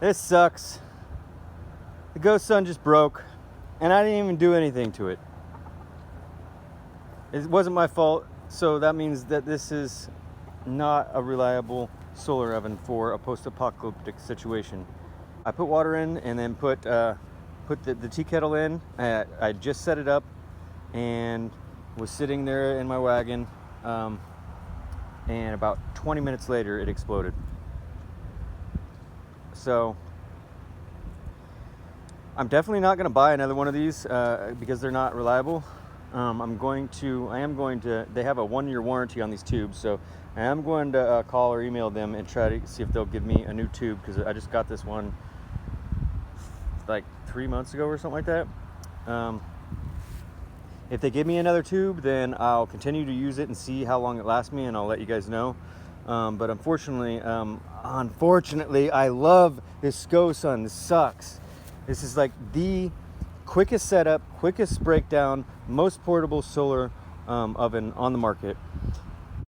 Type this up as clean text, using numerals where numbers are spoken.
This sucks. The Gosun just broke, and I didn't even do anything to it. It wasn't my fault, so that means that this is not a reliable solar oven for a post-apocalyptic situation. I put water in and then put the tea kettle in. I just set it up and was sitting there in my wagon, and about 20 minutes later it exploded. So I'm definitely not going to buy another one of these because they're not reliable. I am going to, they have a 1-year warranty on these tubes, so I am going to call or email them and try to see if they'll give me a new tube, because I just got this one like 3 months ago or something like that. If they give me another tube, then I'll continue to use it and see how long it lasts me, and I'll let you guys know. But unfortunately, I love this Gosun. This sucks. This is like the quickest setup, quickest breakdown, most portable solar oven on the market.